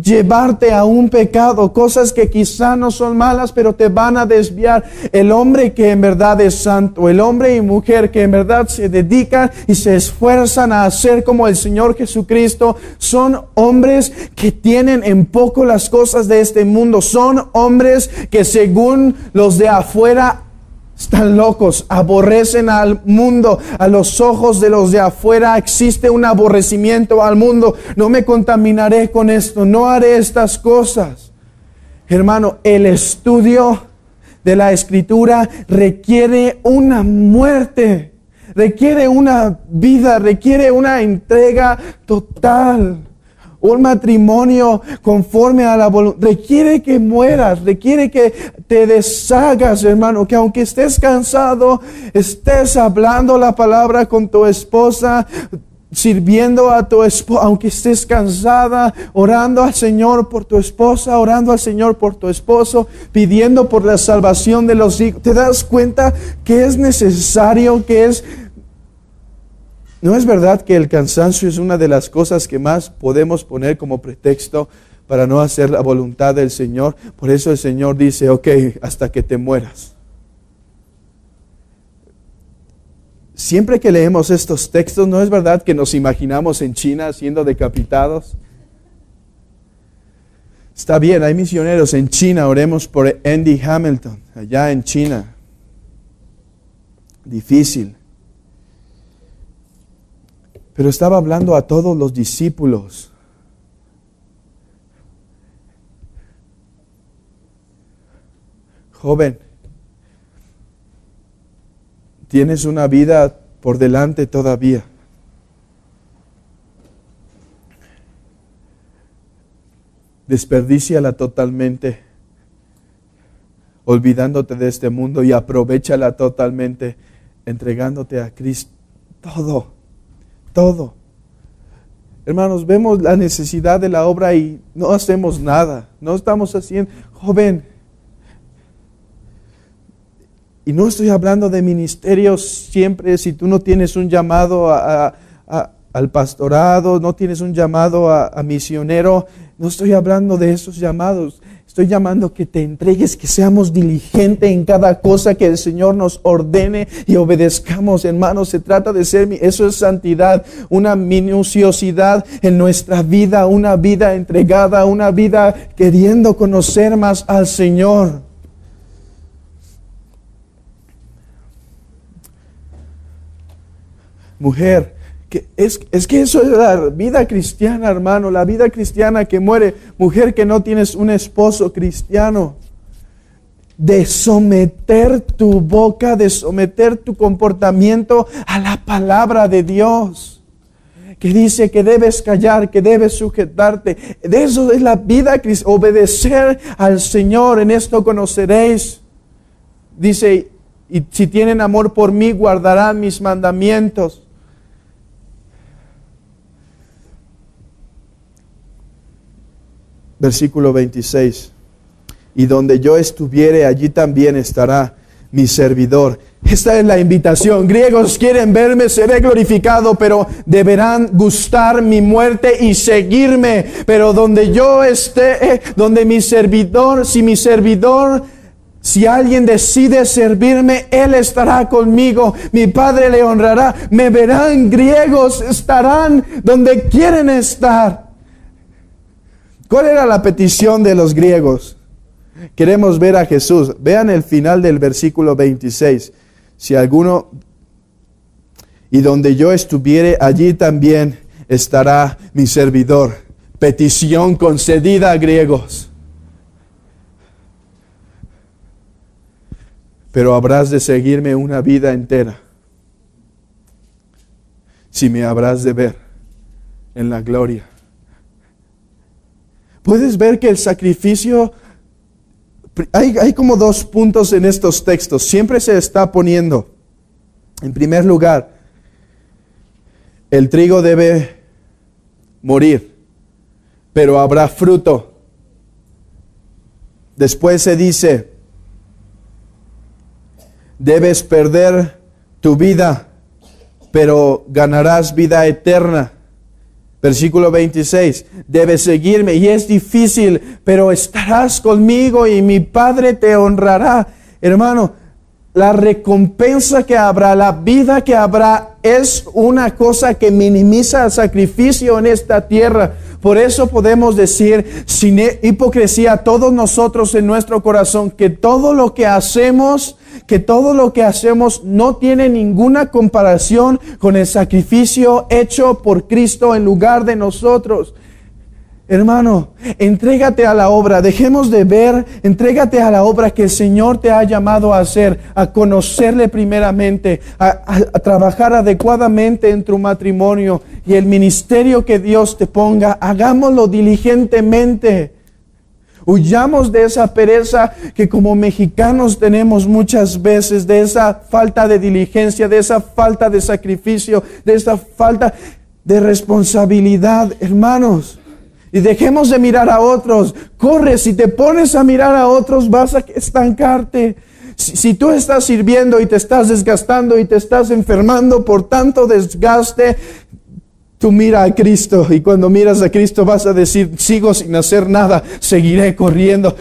llevarte a un pecado, cosas que quizá no son malas, pero te van a desviar. El hombre que en verdad es santo, el hombre y mujer que en verdad se dedican y se esfuerzan a hacer como el Señor Jesucristo, son hombres que tienen en poco las cosas de este mundo. Son hombres que según los de afuera están locos, aborrecen al mundo. A los ojos de los de afuera existe un aborrecimiento al mundo. No me contaminaré con esto, no haré estas cosas. Hermano, el estudio de la Escritura requiere una muerte, requiere una vida, requiere una entrega total. Un matrimonio conforme a la voluntad requiere que mueras, requiere que te deshagas, hermano, que aunque estés cansado, estés hablando la palabra con tu esposa, sirviendo a tu esposa, aunque estés cansada, orando al Señor por tu esposa, orando al Señor por tu esposo, pidiendo por la salvación de los hijos. ¿Te das cuenta que es necesario, que es... ¿No es verdad que el cansancio es una de las cosas que más podemos poner como pretexto para no hacer la voluntad del Señor? Por eso el Señor dice: ok, hasta que te mueras. Siempre que leemos estos textos, ¿no es verdad que nos imaginamos en China siendo decapitados? Está bien, hay misioneros en China, oremos por Andy Hamilton, allá en China. Difícil. Pero estaba hablando a todos los discípulos. Joven, tienes una vida por delante todavía. Desperdíciala totalmente, olvidándote de este mundo, y aprovéchala totalmente, entregándote a Cristo. Todo. Hermanos, vemos la necesidad de la obra y no hacemos nada. No estamos haciendo. Joven, y no estoy hablando de ministerios siempre. Si tú no tienes un llamado al pastorado, no tienes un llamado a misionero, no estoy hablando de esos llamados. Estoy llamando que te entregues, que seamos diligentes en cada cosa que el Señor nos ordene y obedezcamos, hermanos. Se trata de eso es santidad, una minuciosidad en nuestra vida, una vida entregada, una vida queriendo conocer más al Señor. Mujer, es que eso es la vida cristiana, hermano, la vida cristiana que muere. Mujer que no tienes un esposo cristiano, de someter tu boca, de someter tu comportamiento a la palabra de Dios, que dice que debes callar, que debes sujetarte. De eso es la vida cristiana, obedecer al Señor. En esto conoceréis, dice, y si tienen amor por mí, guardarán mis mandamientos. Versículo 26. Y donde yo estuviere, allí también estará mi servidor. Esta es la invitación. Griegos quieren verme, seré glorificado, pero deberán gustar mi muerte y seguirme. Pero donde yo esté, donde mi servidor, si alguien decide servirme, Él estará conmigo. Mi Padre le honrará. Me verán. Griegos estarán donde quieren estar. ¿Cuál era la petición de los griegos? Queremos ver a Jesús. Vean el final del versículo 26. Si alguno, y donde yo estuviere, allí también estará mi servidor. Petición concedida a griegos. Pero habrás de seguirme una vida entera, si me habrás de ver en la gloria. Puedes ver que el sacrificio, hay como dos puntos en estos textos. Siempre se está poniendo, en primer lugar, el trigo debe morir, pero habrá fruto. Después se dice, debes perder tu vida, pero ganarás vida eterna. Versículo 26, debes seguirme y es difícil, pero estarás conmigo y mi Padre te honrará. Hermano, la recompensa que habrá, la vida que habrá, es una cosa que minimiza el sacrificio en esta tierra. Por eso podemos decir, sin hipocresía, todos nosotros en nuestro corazón, que todo lo que hacemos no tiene ninguna comparación con el sacrificio hecho por Cristo en lugar de nosotros. Hermano, entrégate a la obra, dejemos de ver, entrégate a la obra que el Señor te ha llamado a hacer, a conocerle primeramente, a trabajar adecuadamente en tu matrimonio y el ministerio que Dios te ponga, hagámoslo diligentemente. Huyamos de esa pereza que como mexicanos tenemos muchas veces, de esa falta de diligencia, de esa falta de sacrificio, de esa falta de responsabilidad, hermanos. Y dejemos de mirar a otros. Corre, si te pones a mirar a otros vas a estancarte. Si tú estás sirviendo y te estás desgastando y te estás enfermando por tanto desgaste, tú mira a Cristo, y cuando miras a Cristo vas a decir, sigo sin hacer nada, seguiré corriendo,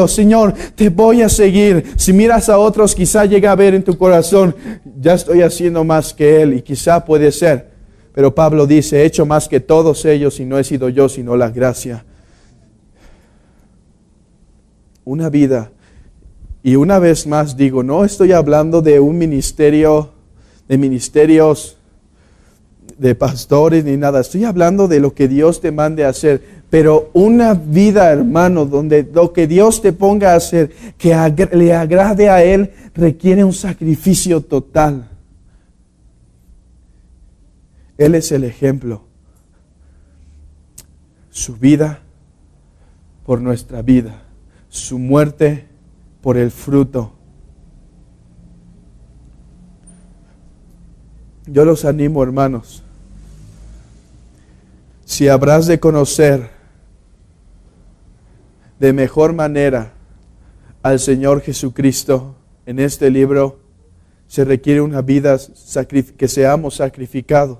Señor, te voy a seguir. Si miras a otros, quizá llegue a ver en tu corazón, ya estoy haciendo más que Él, y quizá puede ser. Pero Pablo dice, he hecho más que todos ellos y no he sido yo, sino la gracia. Una vida. Y una vez más digo, no estoy hablando de un ministerio, de ministerios, de pastores ni nada. Estoy hablando de lo que Dios te mande a hacer. Pero una vida, hermano, donde lo que Dios te ponga a hacer, que le agrade a Él, requiere un sacrificio total. Él es el ejemplo. Su vida por nuestra vida. Su muerte por el fruto. Yo los animo, hermanos. Si habrás de conocer de mejor manera al Señor Jesucristo en este libro, se requiere una vida que seamos sacrificados.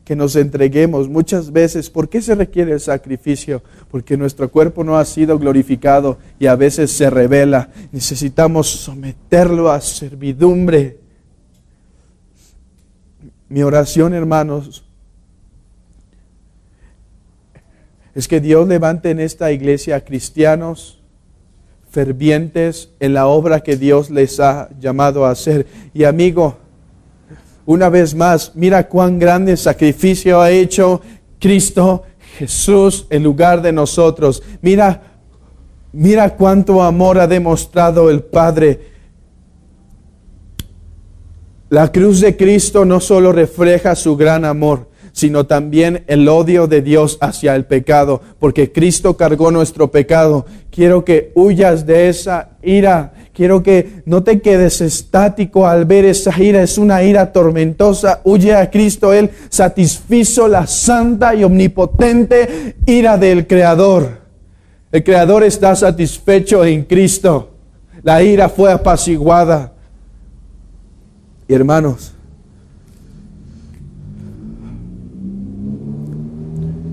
que nos entreguemos. Muchas veces, ¿por qué se requiere el sacrificio? Porque nuestro cuerpo no ha sido glorificado y a veces se rebela. Necesitamos someterlo a servidumbre. Mi oración, hermanos, es que Dios levante en esta iglesia a cristianos fervientes en la obra que Dios les ha llamado a hacer. Y amigo, una vez más, mira cuán grande sacrificio ha hecho Cristo Jesús en lugar de nosotros. Mira cuánto amor ha demostrado el Padre. La cruz de Cristo no solo refleja su gran amor, sino también el odio de Dios hacia el pecado, porque Cristo cargó nuestro pecado. Quiero que huyas de esa ira. Quiero que no te quedes estático al ver esa ira. Es una ira tormentosa. Huye a Cristo. Él satisfizo la santa y omnipotente ira del Creador. El Creador está satisfecho en Cristo. La ira fue apaciguada. Y hermanos,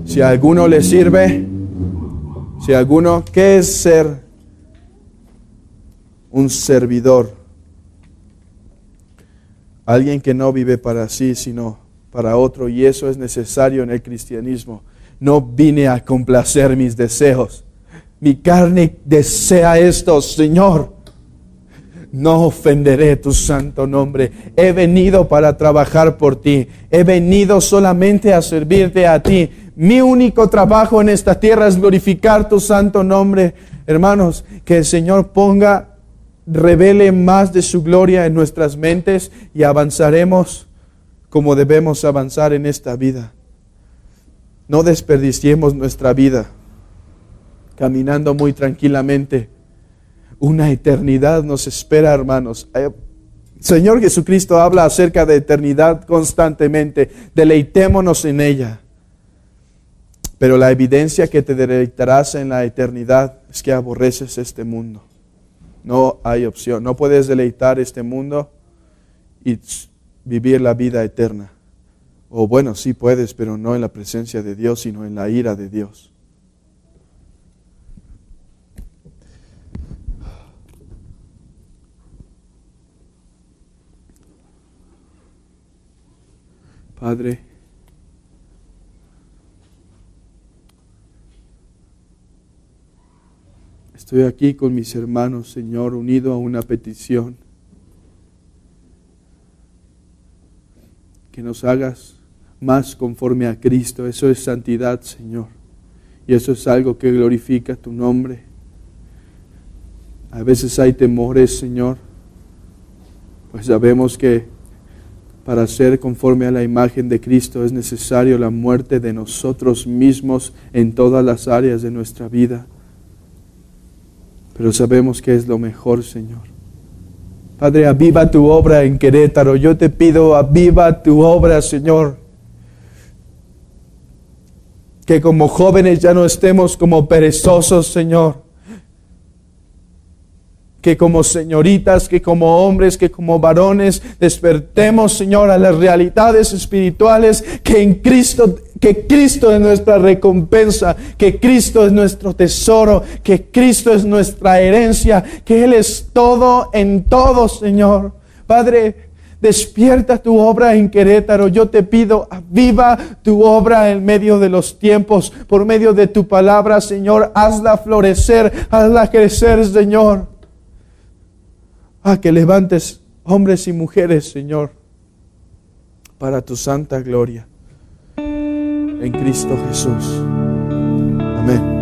si a alguno le sirve, ¿qué es ser un servidor? Alguien que no vive para sí, sino para otro, y eso es necesario en el cristianismo. No vine a complacer mis deseos. Mi carne desea esto, Señor. No ofenderé tu santo nombre. He venido para trabajar por ti. He venido solamente a servirte a ti. Mi único trabajo en esta tierra es glorificar tu santo nombre. Hermanos, que el Señor revele más de su gloria en nuestras mentes y avanzaremos como debemos avanzar en esta vida. No desperdiciemos nuestra vida caminando muy tranquilamente. Una eternidad nos espera, hermanos. Señor Jesucristo habla acerca de eternidad constantemente. Deleitémonos en ella. Pero la evidencia que te deleitarás en la eternidad es que aborreces este mundo. No hay opción. No puedes deleitar este mundo y vivir la vida eterna. O bueno, sí puedes, pero no en la presencia de Dios, sino en la ira de Dios. Padre, estoy aquí con mis hermanos, Señor, unido a una petición. Que nos hagas más conforme a Cristo. Eso es santidad, Señor. Y eso es algo que glorifica tu nombre. A veces hay temores, Señor, pues sabemos que para ser conforme a la imagen de Cristo es necesario la muerte de nosotros mismos en todas las áreas de nuestra vida. Pero sabemos que es lo mejor, Señor. Padre, aviva tu obra en Querétaro. Yo te pido, aviva tu obra, Señor. Que como jóvenes ya no estemos como perezosos, Señor. Que como señoritas, que como hombres, que como varones despertemos, Señor, a las realidades espirituales que Cristo es nuestra recompensa, que Cristo es nuestro tesoro, que Cristo es nuestra herencia, que Él es todo en todo, Señor. Padre, despierta tu obra en Querétaro. Yo te pido, aviva tu obra en medio de los tiempos, por medio de tu palabra, Señor. Hazla florecer, hazla crecer, Señor. Que levantes hombres y mujeres, Señor, para tu santa gloria. En Cristo Jesús. Amén.